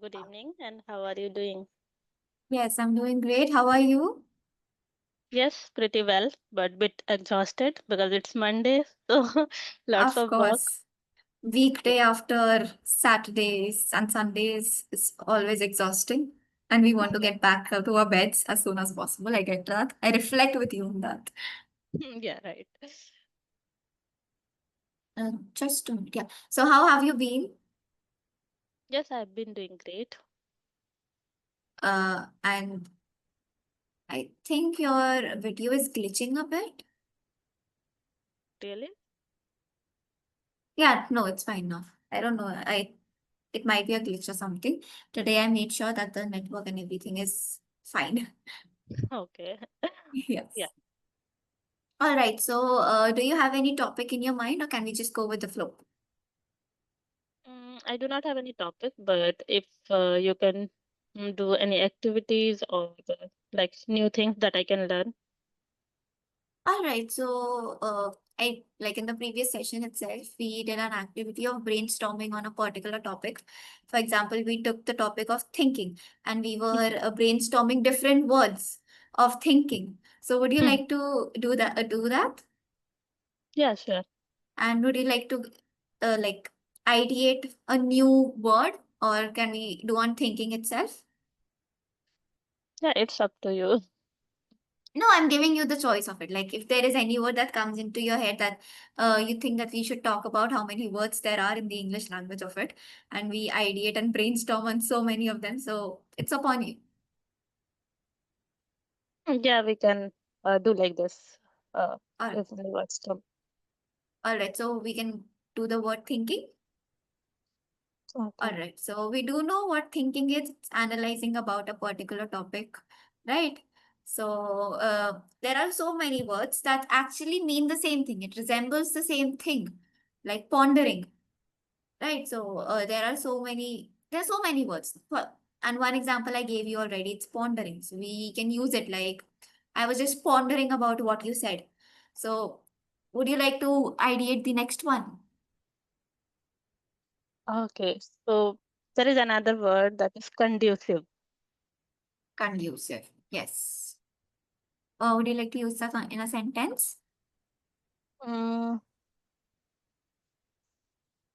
Good evening, and how are you doing? Yes, I'm doing great. How are you? Yes, pretty well, but bit exhausted because it's Monday, so lots Of of work. course. Yeah. Weekday after Saturdays and Sundays is always exhausting. And we want to Yeah, get back to our beds as soon as possible. I get that. I reflect with you on that. yeah, right. Just a minute. Yeah. So, how have you been? Yes, I've been doing great. And I think your video is glitching a bit. Really? Yeah, no, it's fine now. I don't know. It might be a glitch or something. Today I made sure that the network and everything is fine. Okay. Yeah. Yes. All right. So, do you have any topic in your mind, or can we just go with the flow? I do not have any topic, but if you can do any activities or like new things that I can learn. All right. So, I like in the previous session itself, we did an activity of brainstorming on a particular topic. For example, we took the topic of thinking, and we were brainstorming different words of thinking. So, would you Hmm. like to do that? Do that? Yeah, sure. And would you like to like ideate a new word, or can we do on thinking itself? Yeah, it's up to you. No, I'm giving you the choice of it. Like, if there is any word that comes into your head that you think that we should talk about how many words there are in the English language of it, and we ideate and brainstorm on so many of them. So it's upon you. Yeah, we can do like this. Uh, All, if any words come. all right. So we can do the word thinking. All Okay. right. So we do know what thinking is. It's analyzing about a particular topic, right? So there are so many words that actually mean the same thing. It resembles the same thing, like pondering. Right. So there are so many words. And one example I gave you already, it's pondering. So we can use it like, I was just pondering about what you said. So would you like to ideate the next one? Okay, so there is another word that is conducive. Conducive. Yes. Would you like to use that in a sentence? Mm,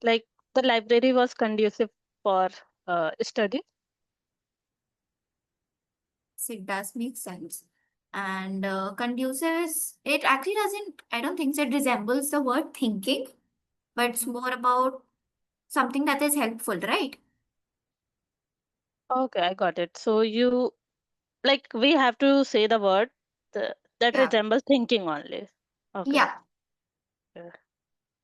like the library was conducive for study. So it does make sense. And conducive is, it actually doesn't, I don't think so it resembles the word thinking, but it's Mhm. more about something that is helpful, right? Okay, I got it. So you like we have to say the word that Yeah. resembles thinking only. Okay. Yeah. Yeah,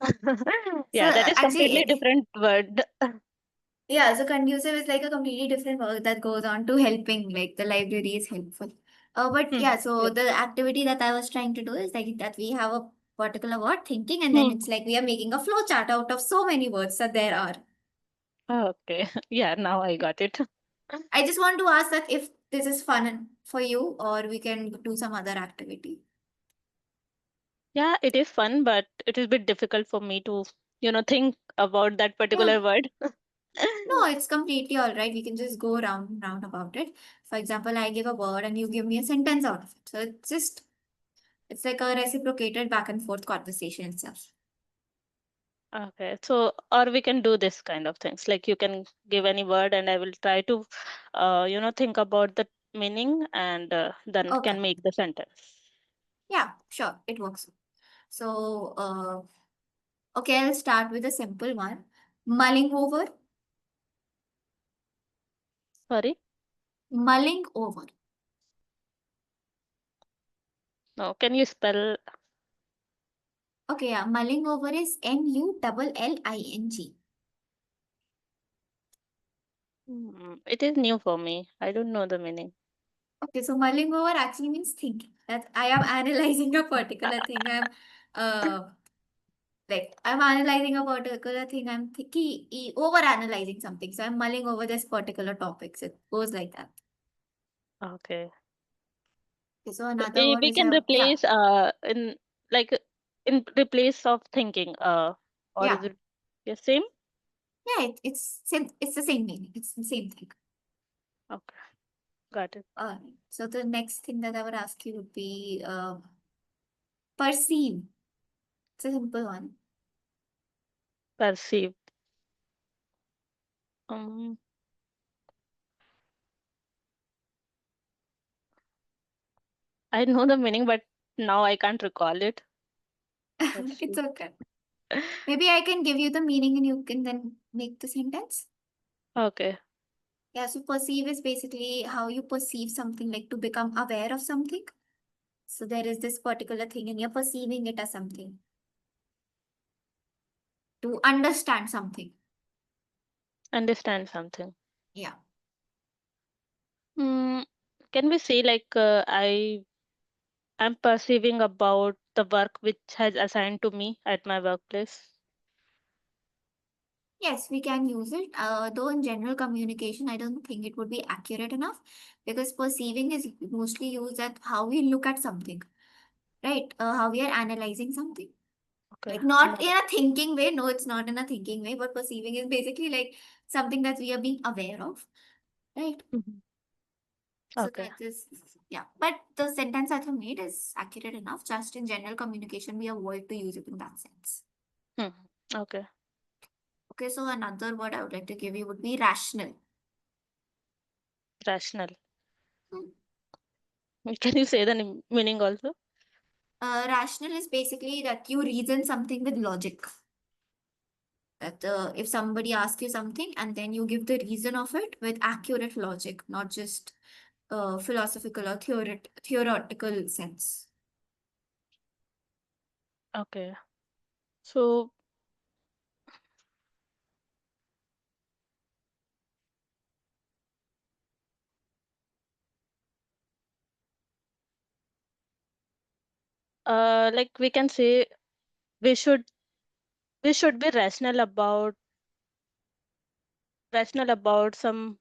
So yeah, that is completely actually, different word. yeah, so conducive is like a completely different work that goes on to helping, like the library is helpful. But Hmm. yeah, so Yeah. the activity that I was trying to do is like that we have a particular word thinking, and then Hmm. it's like we are making a flow chart out of so many words that there are. Okay. Yeah, now I got it. I just want to ask that if this is fun for you, or we can do some other activity. Yeah, it is fun, but it is a bit difficult for me to, think about that Yeah. particular word. No, it's completely all right. We can just go round and round about it. For example, I give a word and you give me a sentence out of it. So it's like a reciprocated back and forth conversation itself. Okay, so or we can do this kind of things. Like you can give any word, and I will try to, think about the meaning, and then Okay. can make the sentence. Yeah, sure. It works. So, okay, I'll start with a simple one. Mulling over. Sorry, Mulling over. no. Can you spell? Okay, yeah. Mulling over is Mulling. It is new for me. I don't know the meaning. Okay, so mulling over actually means thinking. That I am analyzing a particular thing. Uh I'm analyzing a particular thing. I'm thinking over analyzing something. So I'm mulling over this particular topic. So it goes like that. Okay, Okay, so another word we is can a yeah, replace in like in replace of thinking or yeah. is it the same? Yeah, it's the same meaning. It's the same thing. Okay, got it. So the next thing that I would ask you would be perceive. It's a simple one. Perceive. Um, I know the meaning, but now I can't recall it. It's Perceive. okay. Maybe I can give you the meaning and you can then make the sentence. Okay. Yeah, so perceive is basically how you perceive something, like to become aware of something. So there is this particular thing and you're perceiving it as something, to understand something. Understand something. Yeah. Hmm. Can we say like I'm perceiving about the work which has assigned to me at my workplace? Yes, we can use it. Though in general communication, I don't think it would be accurate enough because perceiving is mostly used at how we look at something, right? How we are analyzing something. Okay. Like not in Analyze. a thinking way. No, it's not in a thinking way, but perceiving is basically like something that we are being aware of, right? Mhm. So Okay. that is, yeah. But the sentence that you made is accurate enough. Just in general communication, we avoid to use it in that sense. Mhm. Okay. Okay, so another word I would like to give you would be rational. Rational. Hmm. Can you say the meaning also? Rational is basically that you reason something with logic. That if somebody asks you something and then you give the reason of it with accurate logic, not just philosophical or theoretical sense. Okay. So, like we can say we should we should be rational about some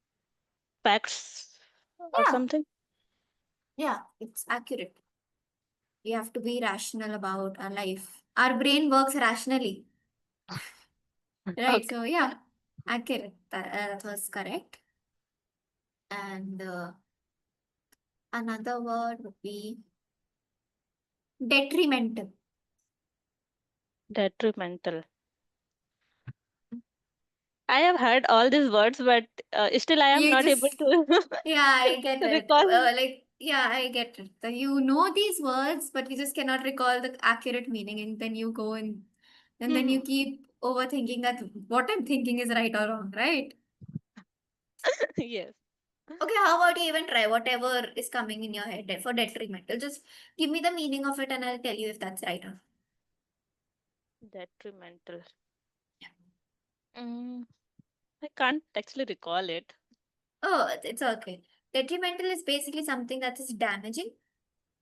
facts or Yeah, something. yeah, it's accurate. We have to be rational about our life. Our brain works rationally, right? Okay. So yeah, accurate. That was correct. And another word would be detrimental. Detrimental. I have heard all these words, but still I am You not able just, to yeah, I get to it. recall. Like, yeah, I get it. You know these words, but you just cannot recall the accurate meaning, and then you go and then you Hmm. keep overthinking that what I'm thinking is right or wrong, right? Yes. Okay, how about you even try whatever is coming in your head for detrimental? Just give me the meaning of it, and I'll tell you if that's right or not. Detrimental. Mm, I can't actually recall it. Oh, it's okay. Detrimental is basically something that is damaging,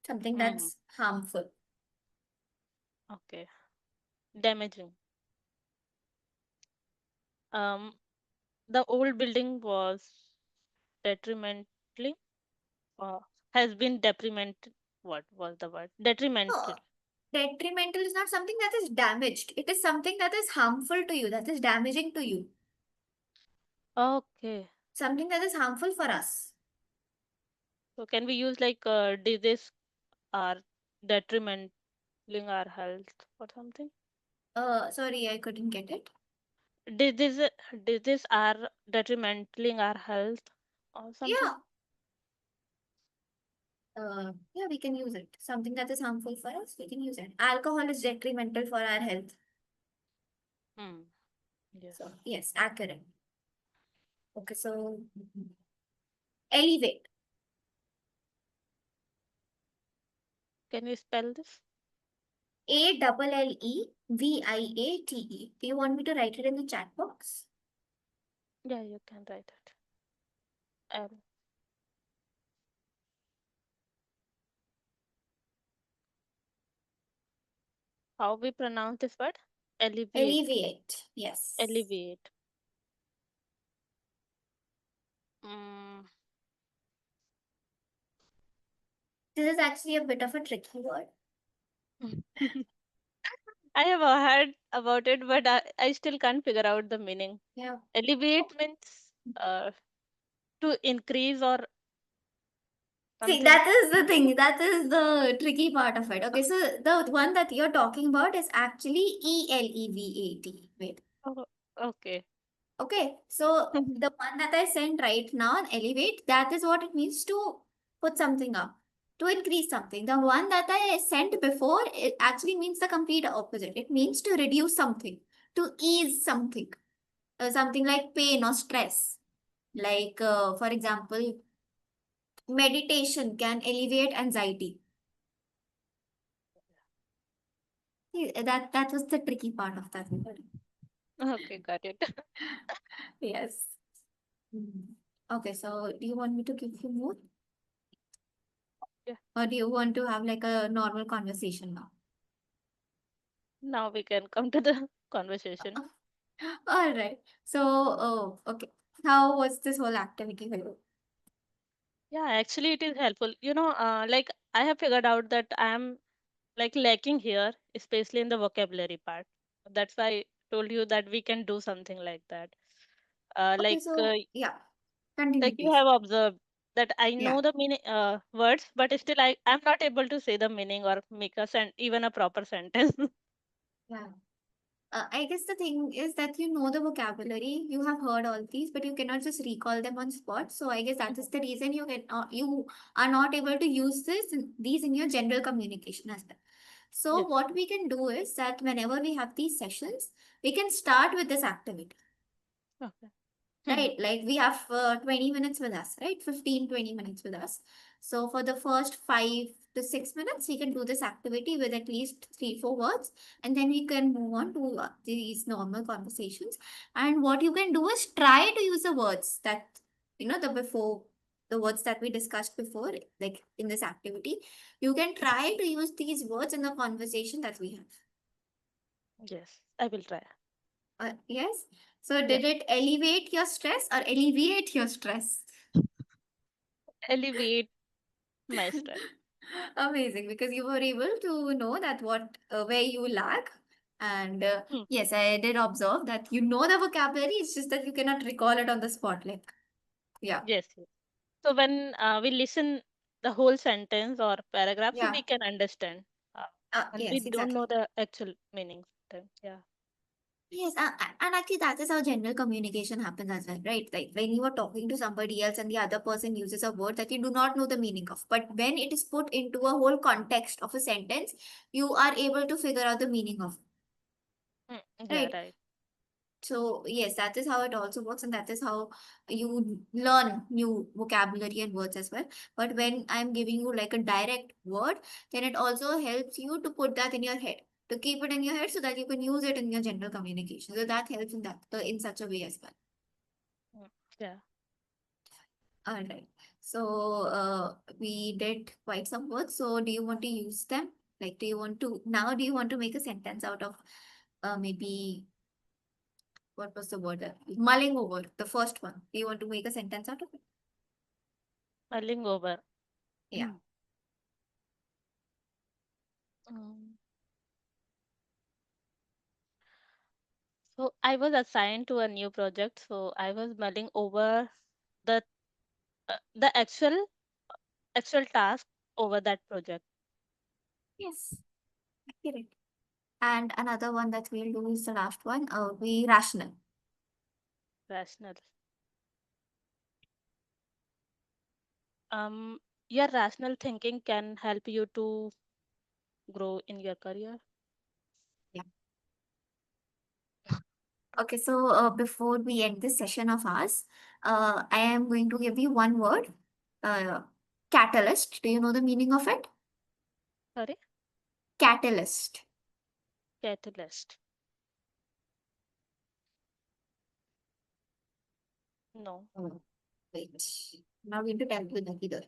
something Hmm. that's harmful. Okay. Damaging. Um, the old building was detrimentally, uh, has been detrimental. What was the word? Detrimental. Oh, detrimental is not something that is damaged. It is something that is harmful to you, that is damaging to you, Okay. something that is harmful for us. So can we use like disease are detrimenting our health or something? Sorry, I couldn't get it. Disease disease are detrimenting our health or something? Yeah, yeah, we can use it. Something that is harmful for us, we can use it. Alcohol is detrimental for our health. Hmm. Yes. So, yes, accurate. Okay, so elevate. Can you spell this? Alleviate. Do you want me to write it in the chat box? Yeah, you can write it. L. How we pronounce this word? Alleviate. Alleviate. Yes. Alleviate. Mm. This is actually a bit of a tricky word. I have heard about it, but I still can't figure out the meaning. Yeah. Alleviate Oh, means uh, to increase or See, something. that is the thing. That is the tricky part of it. Okay, so the one that you're talking about is actually ELEVAT. Wait. Oh, okay. Okay, so the one that I sent right now, elevate, that is what it means to put something up, to increase something. The one that I sent before, it actually means the complete opposite. It means to reduce something, to ease something, something like pain or stress. Like, for example, meditation can alleviate anxiety. See, that was the tricky part of that word. Okay, got it. Yes. Mm. Okay, so do you want me to give you more? Yeah. Or do you want to have like a normal conversation now? Now we can come to the conversation. All right. So, oh, okay. How was this whole activity for you? Yeah, actually, it is helpful. Like I have figured out that I am like lacking here, especially in the vocabulary part. That's why I told you that we can do something like that. Uh, Okay, like uh, so yeah, continue, like you please. have observed that I Yeah, know the meaning words, but still I'm not able to say the meaning or make even a proper sentence. yeah. I guess the thing is that you know the vocabulary, you have heard all these, but you cannot just recall them on spot. So I guess that is the reason you are not able to use these in your general communication as well. So Yes. what we can do is that whenever we have these sessions, we can start with this activity. Okay. Right, like we have 20 minutes with us, right? 15-20 minutes with us. So for the first 5 to 6 minutes, we can do this activity with at least 3-4 words, and then we can move on to these normal conversations. And what you can do is try to use the words that, the words that we discussed before, like in this activity. You can try to use these words in the conversation that we have. Yes, I will try. Yes. So Yeah. did it elevate your stress or alleviate your stress? Alleviate my stress. Amazing, because you were able to know that what where you lack. And Hmm. yes, I did observe that you know the vocabulary, it's just that you cannot recall it on the spot. Like, yeah, Yes, yes. So when we listen the whole sentence or paragraph, so yeah, we can understand. Uh, and we yes, don't know exactly. the actual meaning sometimes. Yeah. Yes, and actually, that is how general communication happens as well, right? Like when you are talking to somebody else and the other person uses a word that you do not know the meaning of, but when it is put into a whole context of a sentence, you are able to figure out the meaning of Mm, it, yeah, right? right. So yes, that is how it also works, and that is how you learn new vocabulary and words as well. But when I'm giving you like a direct word, then it also helps you to put that in your head, to keep it in your head so that you can use it in your general communication. So that helps in that in such a way as well. Mm, yeah. All right. So we did quite some words. So do you want to use them? Like, do you want to now? Do you want to make a sentence out of maybe what was the word? Mulling over the first one. Do you want to make a sentence out of it? Mulling over. Yeah. Mm. So I was assigned to a new project. So I was mulling over the the actual task over that project. Yes. Accurate. And another one that we'll do is the last one. Be rational. Rational. Your rational thinking can help you to grow in your career. Yeah. Okay. So before we end this session of ours, I am going to give you one word. Uh, Catalyst. Do you know the meaning of it? Sorry, Catalyst. catalyst. No. Oh, wait. I'm not going to tell you that either.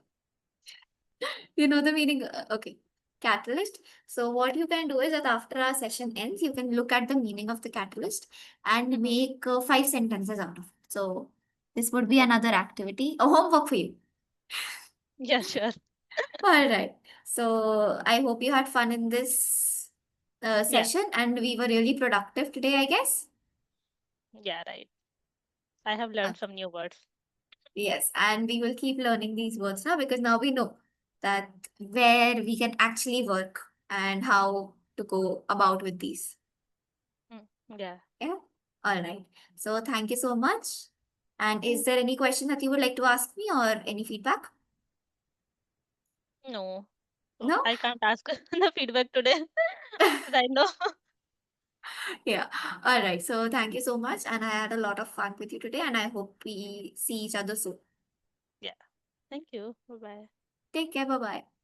You know the meaning? Okay. Catalyst. So what you can do is that after our session ends, you can look at the meaning of the catalyst and Mhm. make 5 sentences out of it. So this would be Okay. another activity, a homework for you. Yeah, sure. All right. So I hope you had fun in this Yeah, session and we were really productive today, I guess. yeah, right. I have learned some new words. Yes, and we will keep learning these words now because now we know that where we can actually work and how to go about with these. Mm, yeah. Yeah. All right. So thank you so much. And is Thank there any question that you would like to ask me or any feedback? No. So No? I can't ask the feedback today right now. Yeah. All right. So thank you so much. And I had a lot of fun with you today. And I hope we see each other soon. Yeah. Thank you. Bye bye. Take care. Bye bye.